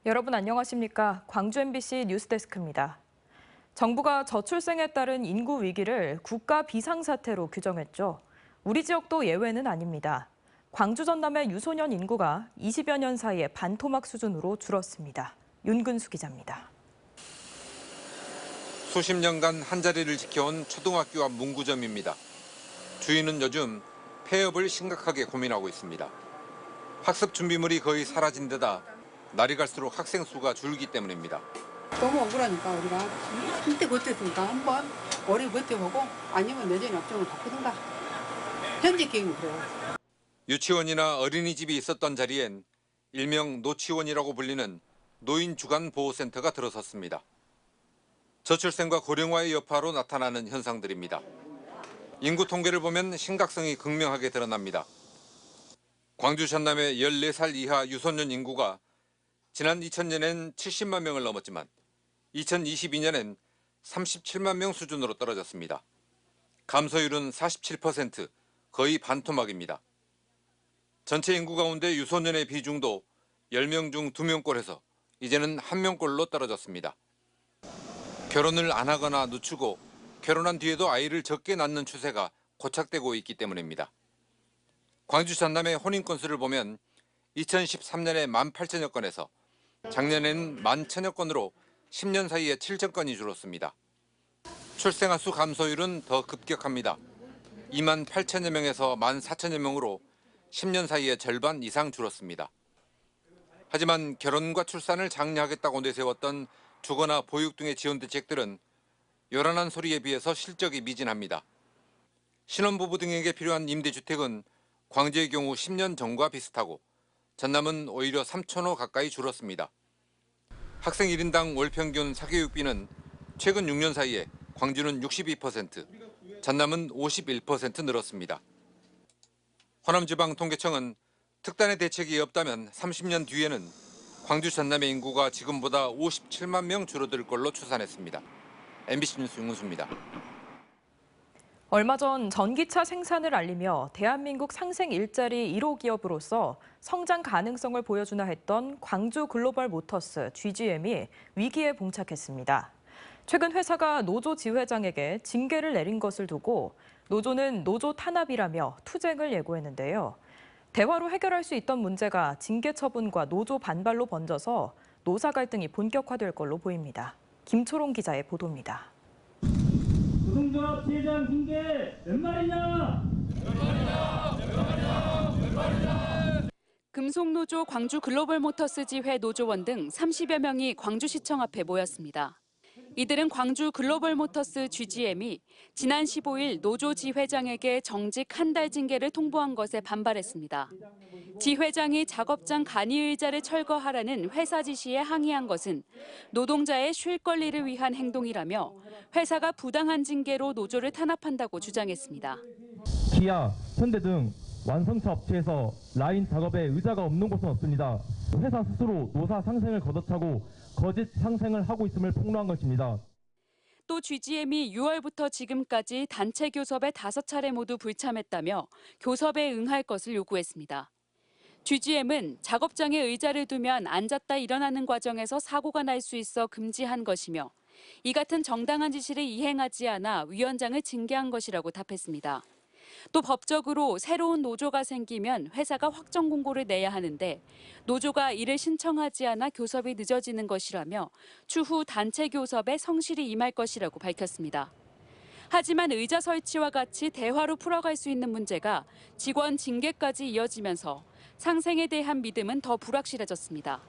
여러분 안녕하십니까? 광주 MBC 뉴스데스크입니다. 정부가 저출생에 따른 인구 위기를 국가 비상사태로 규정했죠. 우리 지역도 예외는 아닙니다. 광주 전남의 유소년 인구가 20여 년 사이에 반토막 수준으로 줄었습니다. 윤근수 기자입니다. 수십 년간 한자리를 지켜온 초등학교 앞 문구점입니다. 주인은 요즘 폐업을 심각하게 고민하고 있습니다. 학습 준비물이 거의 사라진 데다 날이 갈수록 학생 수가 줄기 때문입니다. 너무 억울하니까 우리가 한때 버텼으니까 한번 오래 버텨보고 아니면 내년에 업종을 바꾸든가. 현재 계획은 그래요. 유치원이나 어린이집이 있었던 자리엔 일명 노치원이라고 불리는 노인 주간 보호센터가 들어섰습니다. 저출생과 고령화의 여파로 나타나는 현상들입니다. 인구 통계를 보면 심각성이 극명하게 드러납니다. 광주 전남의 14살 이하 유소년 인구가 지난 2000년엔 70만 명을 넘었지만 2022년엔 37만 명 수준으로 떨어졌습니다. 감소율은 47%, 거의 반토막입니다. 전체 인구 가운데 유소년의 비중도 10명 중 2명꼴에서 이제는 1명꼴로 떨어졌습니다. 결혼을 안 하거나 늦추고 결혼한 뒤에도 아이를 적게 낳는 추세가 고착되고 있기 때문입니다. 광주 전남의 혼인 건수를 보면 2013년에 18,000여 건에서 작년에는 11,000여 건으로 10년 사이에 7,000건이 줄었습니다. 출생아 수 감소율은 더 급격합니다. 28,000여 명에서 14,000여 명으로 10년 사이에 절반 이상 줄었습니다. 하지만 결혼과 출산을 장려하겠다고 내세웠던 주거나 보육 등의 지원 대책들은 요란한 소리에 비해서 실적이 미진합니다. 신혼부부 등에게 필요한 임대주택은 광주의 경우 10년 전과 비슷하고 전남은 오히려 3,000호 가까이 줄었습니다. 학생 1인당 월 평균 사교육비는 최근 6년 사이에 광주는 62%, 전남은 51% 늘었습니다. 호남지방통계청은 특단의 대책이 없다면 30년 뒤에는 광주 전남의 인구가 지금보다 57만 명 줄어들 걸로 추산했습니다. MBC 뉴스 윤근수입니다. 얼마 전 전기차 생산을 알리며 대한민국 상생 일자리 1호 기업으로서 성장 가능성을 보여주나 했던 광주 글로벌 모터스 GGM이 위기에 봉착했습니다. 최근 회사가 노조 지회장에게 징계를 내린 것을 두고 노조는 노조 탄압이라며 투쟁을 예고했는데요. 대화로 해결할 수 있던 문제가 징계 처분과 노조 반발로 번져서 노사 갈등이 본격화될 걸로 보입니다. 김초롱 기자의 보도입니다. 노동조합 지회장 징계 몇 말이냐? 금속노조 광주 글로벌모터스 지회 노조원 등 30여 명이 광주시청 앞에 모였습니다. 이들은 광주 글로벌모터스 GGM이 지난 15일 노조 지회장에게 정직 한 달 징계를 통보한 것에 반발했습니다. 지회장이 작업장 간이 의자를 철거하라는 회사 지시에 항의한 것은 노동자의 쉴 권리를 위한 행동이라며 회사가 부당한 징계로 노조를 탄압한다고 주장했습니다. 기아, 현대 등 완성차 업체에서 라인 작업에 의자가 없는 곳은 없습니다. 회사 스스로 노사 상생을 걷어차고 거짓 상생을 하고 있음을 폭로한 것입니다. 또 GGM이 6월부터 지금까지 단체 교섭에 5차례 모두 불참했다며 교섭에 응할 것을 요구했습니다. GGM은 작업장에 의자를 두면 앉았다 일어나는 과정에서 사고가 날 수 있어 금지한 것이며 이 같은 정당한 지시를 이행하지 않아 위원장을 징계한 것이라고 답했습니다. 또 법적으로 새로운 노조가 생기면 회사가 확정 공고를 내야 하는데 노조가 이를 신청하지 않아 교섭이 늦어지는 것이라며 추후 단체 교섭에 성실히 임할 것이라고 밝혔습니다. 하지만 의자 설치와 같이 대화로 풀어갈 수 있는 문제가 직원 징계까지 이어지면서 상생에 대한 믿음은 더 불확실해졌습니다.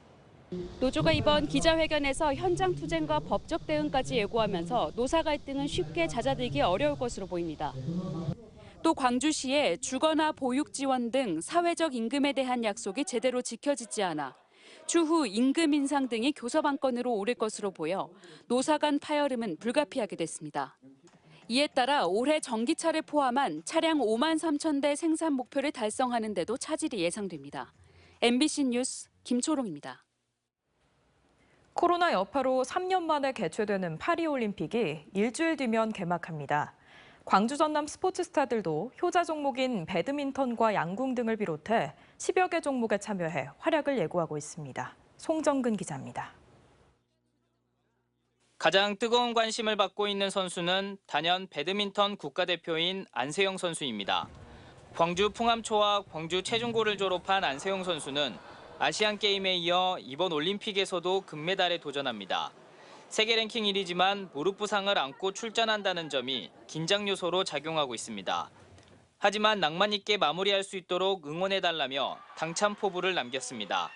노조가 이번 기자회견에서 현장 투쟁과 법적 대응까지 예고하면서 노사 갈등은 쉽게 잦아들기 어려울 것으로 보입니다. 또 광주시의 주거나 보육 지원 등 사회적 임금에 대한 약속이 제대로 지켜지지 않아 추후 임금 인상 등이 교섭 안건으로 오를 것으로 보여 노사 간 파열음은 불가피하게 됐습니다. 이에 따라 올해 전기차를 포함한 차량 5만 3천 대 생산 목표를 달성하는 데도 차질이 예상됩니다. MBC 뉴스 김초롱입니다. 코로나 여파로 3년 만에 개최되는 파리올림픽이 일주일 뒤면 개막합니다. 광주 전남 스포츠 스타들도 효자 종목인 배드민턴과 양궁 등을 비롯해 10여 개 종목에 참여해 활약을 예고하고 있습니다. 송정근 기자입니다. 가장 뜨거운 관심을 받고 있는 선수는 단연 배드민턴 국가대표인 안세영 선수입니다. 광주 풍암초와 광주 체중고를 졸업한 안세영 선수는 아시안게임에 이어 이번 올림픽에서도 금메달에 도전합니다. 세계 랭킹 1위지만 무릎 부상을 안고 출전한다는 점이 긴장 요소로 작용하고 있습니다. 하지만 낭만 있게 마무리할 수 있도록 응원해달라며 당찬 포부를 남겼습니다.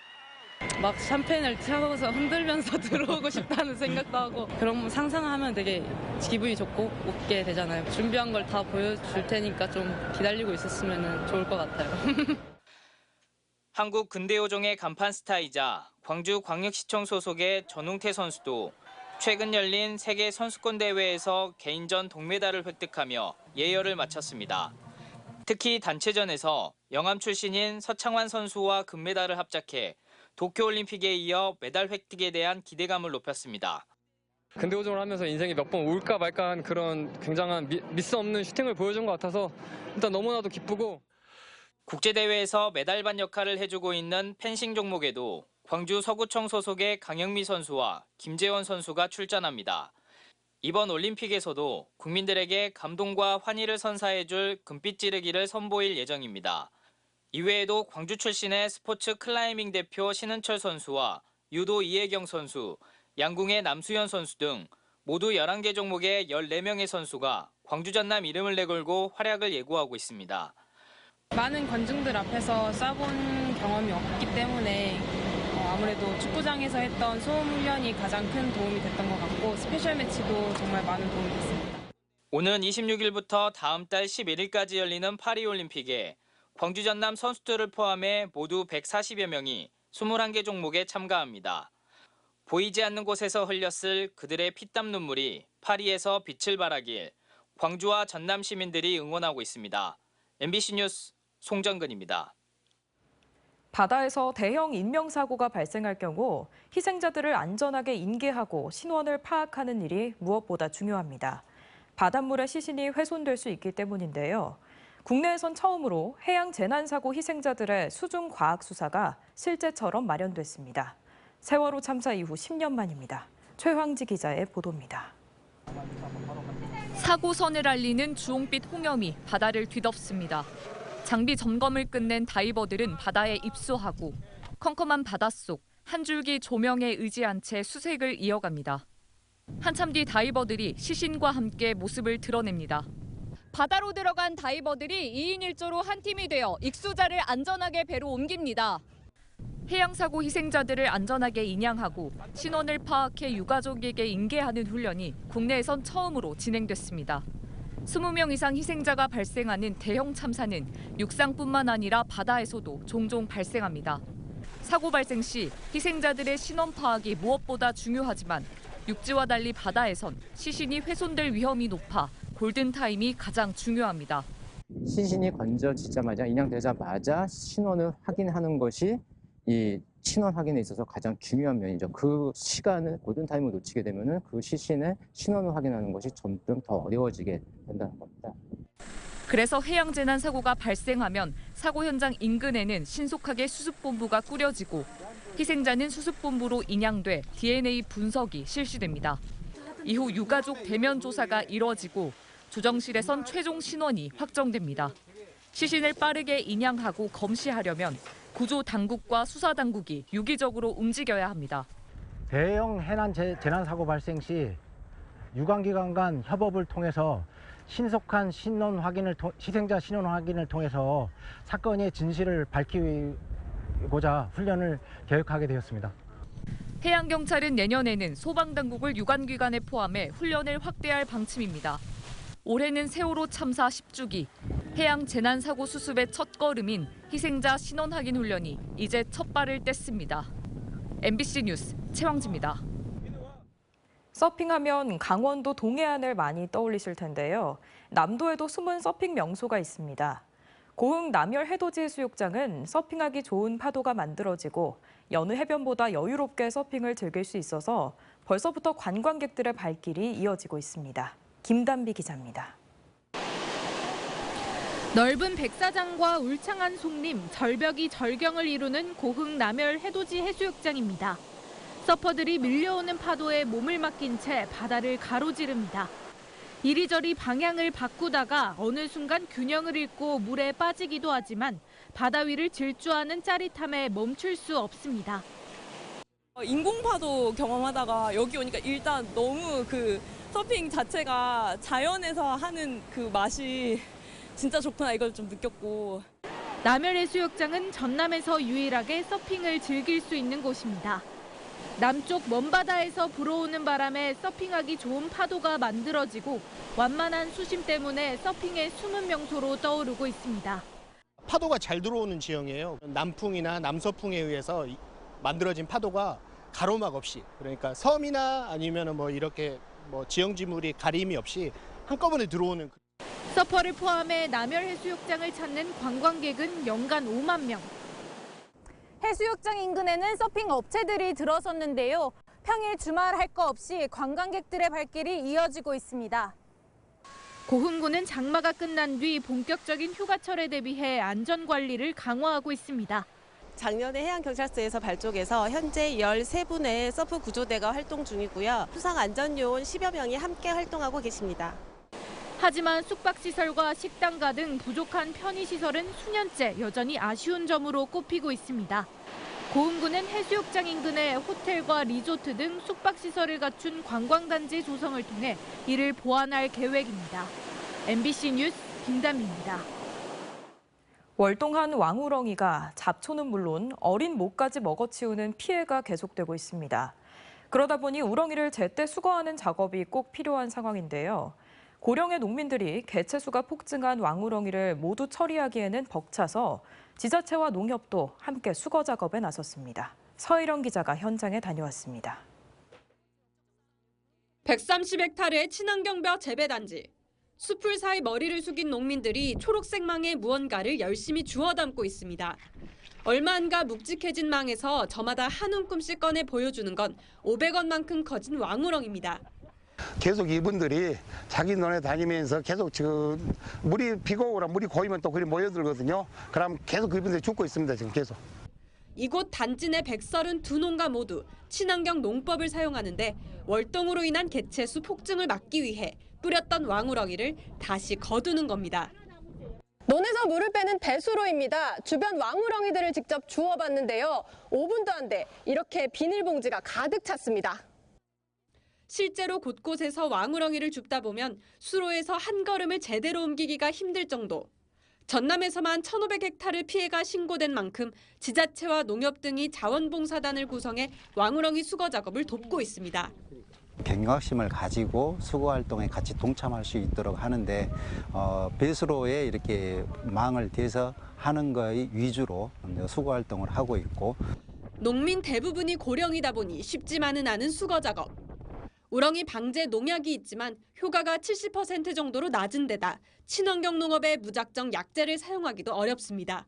막 샴페인을 차고서 흔들면서 들어오고 싶다는 생각도 하고 그런 거 상상하면 되게 기분이 좋고 웃게 되잖아요. 준비한 걸 다 보여줄 테니까 좀 기다리고 있었으면 좋을 것 같아요. 한국 근대요종의 간판 스타이자 광주광역시청 소속의 전웅태 선수도 최근 열린 세계 선수권 대회에서 개인전 동메달을 획득하며 예열을 마쳤습니다. 특히 단체전에서 영암 출신인 서창환 선수와 금메달을 합작해 도쿄올림픽에 이어 메달 획득에 대한 기대감을 높였습니다. 근대오종을 하면서 인생이 몇 번 올까 말까 한 그런 굉장한 미스 없는 슈팅을 보여준 것 같아서 일단 너무나도 기쁘고 국제대회에서 메달반 역할을 해주고 있는 펜싱 종목에도 광주 서구청 소속의 강영미 선수와 김재원 선수가 출전합니다. 이번 올림픽에서도 국민들에게 감동과 환희를 선사해줄 금빛 찌르기를 선보일 예정입니다. 이외에도 광주 출신의 스포츠 클라이밍 대표 신은철 선수와 유도 이혜경 선수, 양궁의 남수현 선수 등 모두 11개 종목의 14명의 선수가 광주 전남 이름을 내걸고 활약을 예고하고 있습니다. 많은 관중들 앞에서 쏴본 경험이 없기 때문에 아무래도 축구장에서 했던 소음 훈련이 가장 큰 도움이 됐던 것 같고 스페셜 매치도 정말 많은 도움이 됐습니다. 오는 26일부터 다음 달 11일까지 열리는 파리올림픽에 광주 전남 선수들을 포함해 모두 140여 명이 21개 종목에 참가합니다. 보이지 않는 곳에서 흘렸을 그들의 피땀 눈물이 파리에서 빛을 발하길 광주와 전남 시민들이 응원하고 있습니다. MBC 뉴스 송정근입니다. 바다에서 대형 인명사고가 발생할 경우 희생자들을 안전하게 인계하고 신원을 파악하는 일이 무엇보다 중요합니다. 바닷물의 시신이 훼손될 수 있기 때문인데요. 국내에선 처음으로 해양재난사고 희생자들의 수중 과학수사가 실제처럼 마련됐습니다. 세월호 참사 이후 10년 만입니다. 최황지 기자의 보도입니다. 사고선을 알리는 주홍빛 홍염이 바다를 뒤덮습니다. 장비 점검을 끝낸 다이버들은 바다에 입수하고 컴컴한 바닷속 한 줄기 조명에 의지한 채 수색을 이어갑니다. 한참 뒤 다이버들이 시신과 함께 모습을 드러냅니다. 바다로 들어간 다이버들이 2인 1조로 한 팀이 되어 익수자를 안전하게 배로 옮깁니다. 해양사고 희생자들을 안전하게 인양하고 신원을 파악해 유가족에게 인계하는 훈련이 국내에선 처음으로 진행됐습니다. 20명 이상 희생자가 발생하는 대형 참사는 육상뿐만 아니라 바다에서도 종종 발생합니다. 사고 발생 시 희생자들의 신원 파악이 무엇보다 중요하지만 육지와 달리 바다에선 시신이 훼손될 위험이 높아 골든타임이 가장 중요합니다. 시신이 건져지자마자 인양되자마자 신원을 확인하는 것이 이 신원 확인에 있어서 가장 중요한 면이죠. 그 시간을 골든타임을 놓치게 되면 그 시신의 신원을 확인하는 것이 점점 더 어려워지게 된다는 겁니다. 그래서 해양재난사고가 발생하면 사고 현장 인근에는 신속하게 수습본부가 꾸려지고 희생자는 수습본부로 인양돼 DNA 분석이 실시됩니다. 이후 유가족 대면 조사가 이뤄지고 조정실에선 최종 신원이 확정됩니다. 시신을 빠르게 인양하고 검시하려면 구조 당국과 수사 당국이 유기적으로 움직여야 합니다. 대형 해난 재난사고 발생 시 유관기관 간 협업을 통해서 신속한 희생자 신원 확인을 통해서 사건의 진실을 밝히고자 훈련을 계획하게 되었습니다. 해양경찰은 내년에는 소방당국을 유관기관에 포함해 훈련을 확대할 방침입니다. 올해는 세월호 참사 10주기, 해양재난사고 수습의 첫걸음인 희생자 신원 확인 훈련이 이제 첫 발을 뗐습니다. MBC 뉴스 최황지입니다. 서핑하면 강원도 동해안을 많이 떠올리실 텐데요. 남도에도 숨은 서핑 명소가 있습니다. 고흥 남열 해돋이 해수욕장은 서핑하기 좋은 파도가 만들어지고 여느 해변보다 여유롭게 서핑을 즐길 수 있어서 벌써부터 관광객들의 발길이 이어지고 있습니다. 김단비 기자입니다. 넓은 백사장과 울창한 송림, 절벽이 절경을 이루는 고흥 남열 해돋이 해수욕장입니다. 서퍼들이 밀려오는 파도에 몸을 맡긴 채 바다를 가로지릅니다. 이리저리 방향을 바꾸다가 어느 순간 균형을 잃고 물에 빠지기도 하지만 바다 위를 질주하는 짜릿함에 멈출 수 없습니다. 인공파도 경험하다가 여기 오니까 일단 너무 그 서핑 자체가 자연에서 하는 그 맛이 진짜 좋구나 이걸 좀 느꼈고. 남열해수욕장은 전남에서 유일하게 서핑을 즐길 수 있는 곳입니다. 남쪽 먼바다에서 불어오는 바람에 서핑하기 좋은 파도가 만들어지고 완만한 수심 때문에 서핑의 숨은 명소로 떠오르고 있습니다. 파도가 잘 들어오는 지형이에요. 남풍이나 남서풍에 의해서 만들어진 파도가 가로막 없이, 그러니까 섬이나 아니면 뭐 이렇게 뭐 지형지물이 가림이 없이 한꺼번에 들어오는. 서퍼를 포함해 남열해수욕장을 찾는 관광객은 연간 5만 명. 해수욕장 인근에는 서핑 업체들이 들어섰는데요. 평일 주말 할 거 없이 관광객들의 발길이 이어지고 있습니다. 고흥군은 장마가 끝난 뒤 본격적인 휴가철에 대비해 안전관리를 강화하고 있습니다. 작년에 해양경찰서에서 발족해서 현재 13분의 서프 구조대가 활동 중이고요. 수상안전요원 10여 명이 함께 활동하고 계십니다. 하지만 숙박시설과 식당가 등 부족한 편의시설은 수년째 여전히 아쉬운 점으로 꼽히고 있습니다. 고흥군은 해수욕장 인근에 호텔과 리조트 등 숙박시설을 갖춘 관광단지 조성을 통해 이를 보완할 계획입니다. MBC 뉴스 김담희입니다. 월동한 왕우렁이가 잡초는 물론 어린 모까지 먹어치우는 피해가 계속되고 있습니다. 그러다 보니 우렁이를 제때 수거하는 작업이 꼭 필요한 상황인데요. 고령의 농민들이 개체수가 폭증한 왕우렁이를 모두 처리하기에는 벅차서 지자체와 농협도 함께 수거 작업에 나섰습니다. 서희령 기자가 현장에 다녀왔습니다. 130헥타르의 친환경벼 재배단지. 숲풀 사이 머리를 숙인 농민들이 초록색 망에 무언가를 열심히 주워 담고 있습니다. 얼마 안가 묵직해진 망에서 저마다 한 움큼씩 꺼내 보여주는 건 500원만큼 커진 왕우렁입니다. 계속 이분들이 자기 논에 다니면서 계속 물이 비고 오라 물이 고이면 또 그리 모여들거든요. 그럼 계속 그분들이 죽고 있습니다. 지금 계속. 이곳 단지 내 132농가 모두 친환경 농법을 사용하는데 월동으로 인한 개체수 폭증을 막기 위해 뿌렸던 왕우렁이를 다시 거두는 겁니다. 논에서 물을 빼는 배수로입니다. 주변 왕우렁이들을 직접 주워봤는데요. 5분도 안 돼 이렇게 비닐봉지가 가득 찼습니다. 실제로 곳곳에서 왕우렁이를 줍다 보면 수로에서 한 걸음을 제대로 옮기기가 힘들 정도. 전남에서만 1,500헥타르 피해가 신고된 만큼 지자체와 농협 등이 자원봉사단을 구성해 왕우렁이 수거 작업을 돕고 있습니다. 경각심을 가지고 수거 활동에 같이 동참할 수 있도록 하는데 배수로에 이렇게 망을 대서 하는 거의 위주로 수거 활동을 하고 있고. 농민 대부분이 고령이다 보니 쉽지만은 않은 수거 작업. 우렁이 방제 농약이 있지만 효과가 70% 정도로 낮은 데다 친환경 농업에 무작정 약재를 사용하기도 어렵습니다.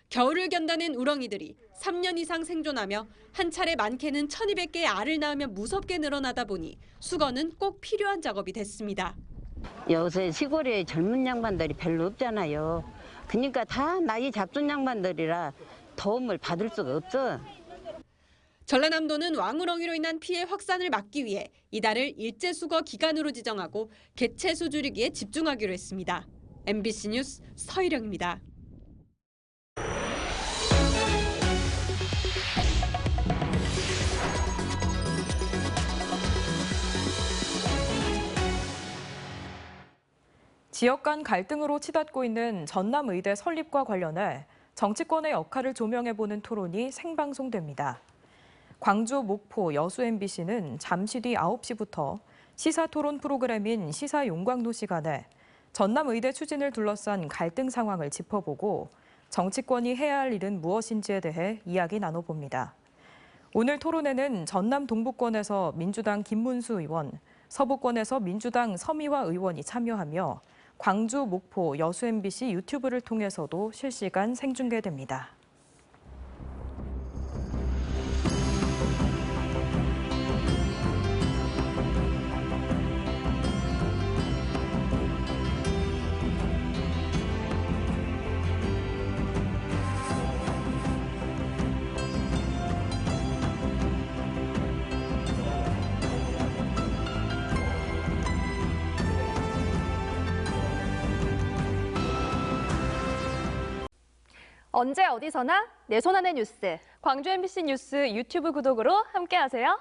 겨울을 견뎌낸 우렁이들이 3년 이상 생존하며 한 차례 많게는 1,200개의 알을 낳으며 무섭게 늘어나다 보니 수거는 꼭 필요한 작업이 됐습니다. 요새 시골에 젊은 양반들이 별로 없잖아요. 그러니까 다 나이 잡순 양반들이라 도움을 받을 수가 없어. 전라남도는 왕우렁이로 인한 피해 확산을 막기 위해 이달을 일제수거 기간으로 지정하고 개체수 줄이기에 집중하기로 했습니다. MBC 뉴스 서희령입니다. 지역 간 갈등으로 치닫고 있는 전남의대 설립과 관련해 정치권의 역할을 조명해보는 토론이 생방송됩니다. 광주, 목포, 여수 MBC는 잠시 뒤 9시부터 시사토론 프로그램인 시사용광로 시간에 전남의대 추진을 둘러싼 갈등 상황을 짚어보고 정치권이 해야 할 일은 무엇인지에 대해 이야기 나눠봅니다. 오늘 토론에는 전남 동부권에서 민주당 김문수 의원, 서부권에서 민주당 서미화 의원이 참여하며 광주, 목포, 여수 MBC 유튜브를 통해서도 실시간 생중계됩니다. 언제 어디서나 내 손 안의 뉴스. 광주 MBC 뉴스 유튜브 구독으로 함께하세요.